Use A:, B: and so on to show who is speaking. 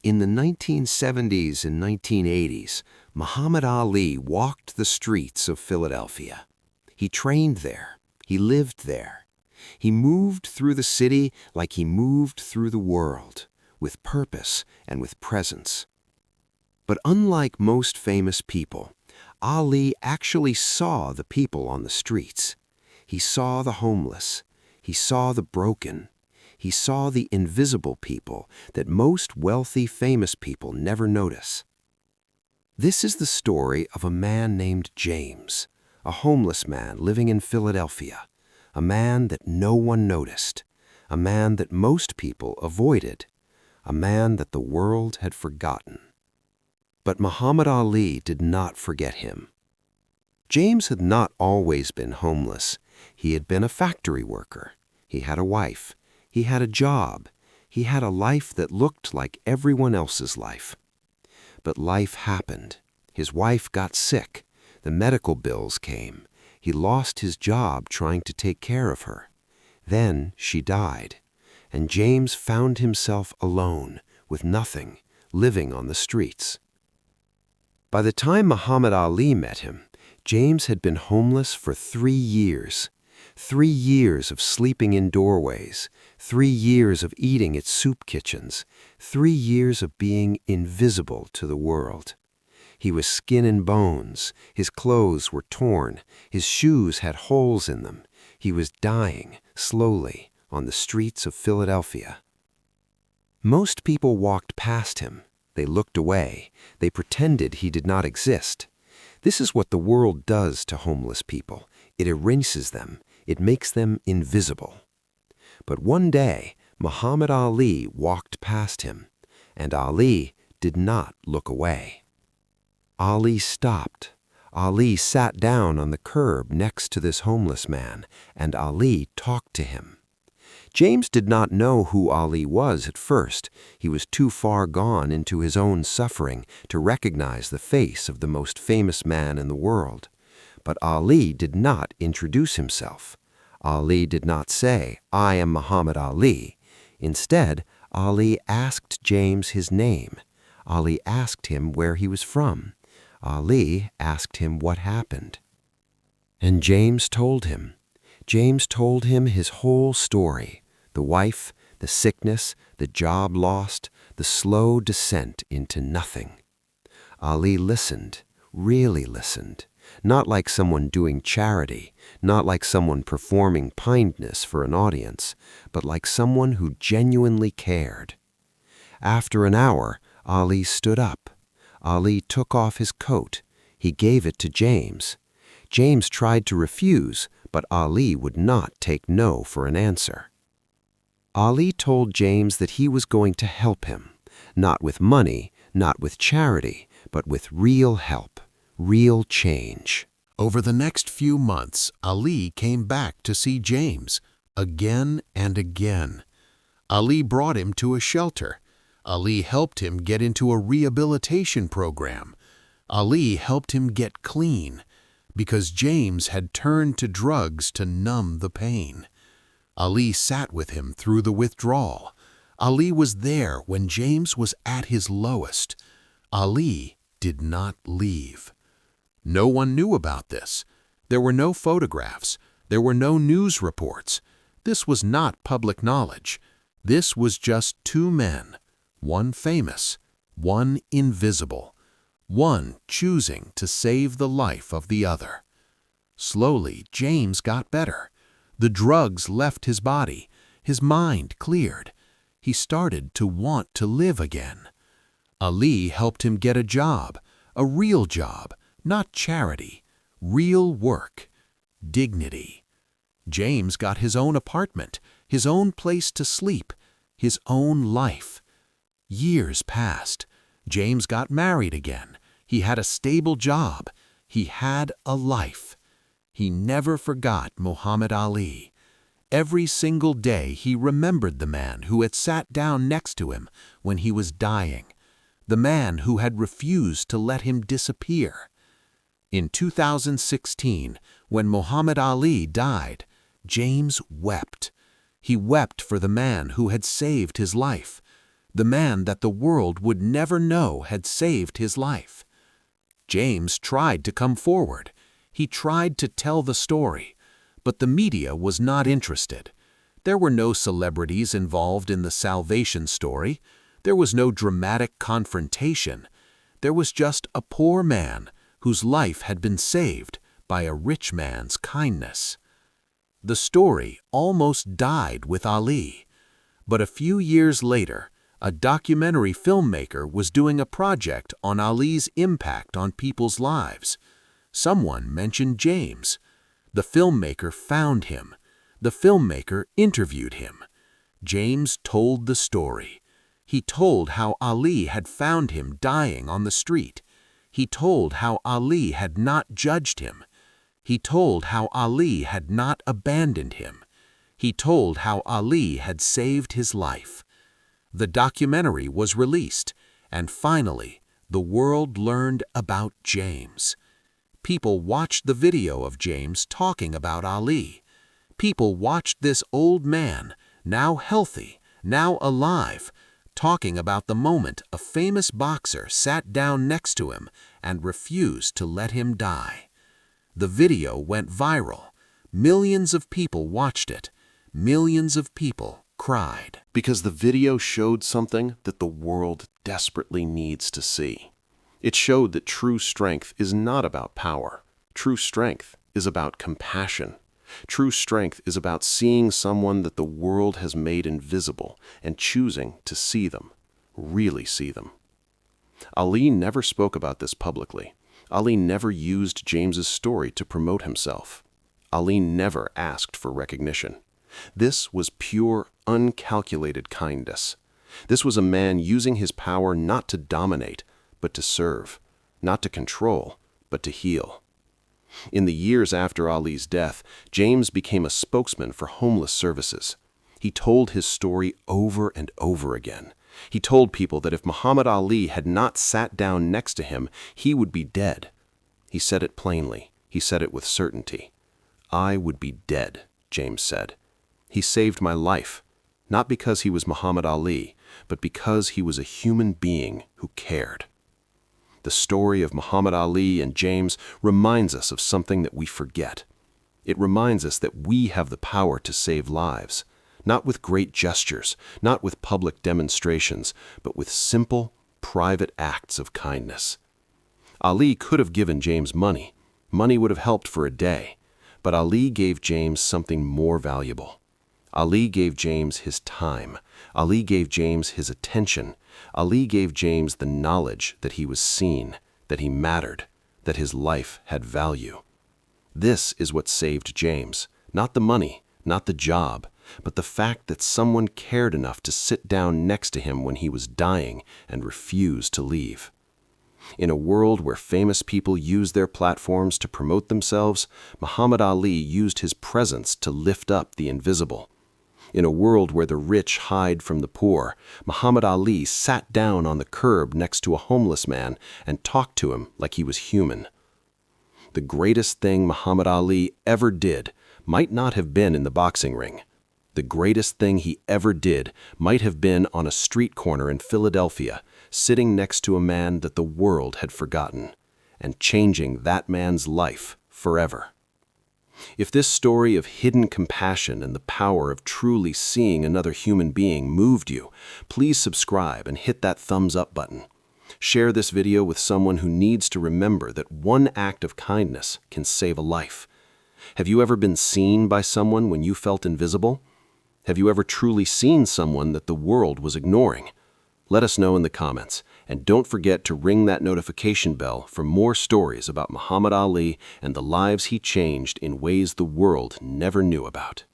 A: In the 1970s and 1980s, Muhammad Ali walked the streets of Philadelphia. He trained there. He lived there. He moved through the city like he moved through the world, with purpose and with presence. But unlike most famous people, Ali actually saw the people on the streets. He saw the homeless. He saw the broken. He saw the invisible people that most wealthy, famous people never notice. This is the story of a man named James, a homeless man living in Philadelphia, a man that no one noticed, a man that most people avoided, a man that the world had forgotten. But Muhammad Ali did not forget him. James had not always been homeless. He had been a factory worker. He had a wife. He had a job. He had a life that looked like everyone else's life. But life happened. His wife got sick. The medical bills came. He lost his job trying to take care of her. Then she died, and James found himself alone, with nothing, living on the streets. By the time Muhammad Ali met him, James had been homeless for 3 years. 3 years of sleeping in doorways, 3 years of eating at soup kitchens, 3 years of being invisible to the world. He was skin and bones, his clothes were torn, his shoes had holes in them. He was dying, slowly, on the streets of Philadelphia. Most people walked past him. They looked away. They pretended he did not exist. This is what the world does to homeless people. It erases them. It makes them invisible. But one day, Muhammad Ali walked past him, and Ali did not look away. Ali stopped. Ali sat down on the curb next to this homeless man, and Ali talked to him. James did not know who Ali was at first. He was too far gone into his own suffering to recognize the face of the most famous man in the world. But Ali did not introduce himself. Ali did not say, "I am Muhammad Ali." Instead, Ali asked James his name. Ali asked him where he was from. Ali asked him what happened. And James told him. James told him his whole story, the wife, the sickness, the job lost, the slow descent into nothing. Ali listened, really listened, not like someone doing charity, not like someone performing kindness for an audience, but like someone who genuinely cared. After an hour, Ali stood up. Ali took off his coat. He gave it to James. James tried to refuse, but Ali would not take no for an answer. Ali told James that he was going to help him, not with money, not with charity, but with real help, real change.
B: Over the next few months, Ali came back to see James, again and again. Ali brought him to a shelter. Ali helped him get into a rehabilitation program. Ali helped him get clean, because James had turned to drugs to numb the pain. Ali sat with him through the withdrawal. Ali was there when James was at his lowest. Ali did not leave. No one knew about this. There were no photographs. There were no news reports. This was not public knowledge. This was just 2 men, one famous, one invisible, one choosing to save the life of the other. Slowly, James got better. The drugs left his body. His mind cleared. He started to want to live again. Ali helped him get a job, a real job, not charity, real work, dignity. James got his own apartment, his own place to sleep, his own life. Years passed. James got married again. He had a stable job. He had a life. He never forgot Muhammad Ali. Every single day he remembered the man who had sat down next to him when he was dying, the man who had refused to let him disappear. In 2016, when Muhammad Ali died, James wept. He wept for the man who had saved his life. the man that the world would never know had saved his life. James tried to come forward. He tried to tell the story, but the media was not interested. There were no celebrities involved in the salvation story. There was no dramatic confrontation. There was just a poor man whose life had been saved by a rich man's kindness. The story almost died with Ali, but a few years later, a documentary filmmaker was doing a project on Ali's impact on people's lives. Someone mentioned James. The filmmaker found him. The filmmaker interviewed him. James told the story. He told how Ali had found him dying on the street. He told how Ali had not judged him. He told how Ali had not abandoned him. He told how Ali had saved his life. The documentary was released, and finally, the world learned about James. People watched the video of James talking about Ali. People watched this old man, now healthy, now alive, talking about the moment a famous boxer sat down next to him and refused to let him die. The video went viral. Millions of people watched it. Millions of people cried.
C: Because the video showed something that the world desperately needs to see. It showed that true strength is not about power. True strength is about compassion. True strength is about seeing someone that the world has made invisible and choosing to see them, really see them. Ali never spoke about this publicly. Ali never used James's story to promote himself. Ali never asked for recognition. This was pure, uncalculated kindness. This was a man using his power not to dominate, but to serve, not to control, but to heal. In the years after Ali's death, James became a spokesman for homeless services. He told his story over and over again. He told people that if Muhammad Ali had not sat down next to him, he would be dead. He said it plainly. He said it with certainty. I would be dead, James said. He saved my life, not because he was Muhammad Ali, but because he was a human being who cared. The story of Muhammad Ali and James reminds us of something that we forget. It reminds us that we have the power to save lives, not with great gestures, not with public demonstrations, but with simple, private acts of kindness. Ali could have given James money. Money would have helped for a day. But Ali gave James something more valuable. Ali gave James his time. Ali gave James his attention. Ali gave James the knowledge that he was seen, that he mattered, that his life had value. This is what saved James, not the money, not the job, but the fact that someone cared enough to sit down next to him when he was dying and refused to leave. In a world where famous people use their platforms to promote themselves, Muhammad Ali used his presence to lift up the invisible. In a world where the rich hide from the poor, Muhammad Ali sat down on the curb next to a homeless man and talked to him like he was human. The greatest thing Muhammad Ali ever did might not have been in the boxing ring. The greatest thing he ever did might have been on a street corner in Philadelphia, sitting next to a man that the world had forgotten, and changing that man's life forever. If this story of hidden compassion and the power of truly seeing another human being moved you, please subscribe and hit that thumbs up button. Share this video with someone who needs to remember that one act of kindness can save a life. Have you ever been seen by someone when you felt invisible? Have you ever truly seen someone that the world was ignoring? Let us know in the comments, and don't forget to ring that notification bell for more stories about Muhammad Ali and the lives he changed in ways the world never knew about.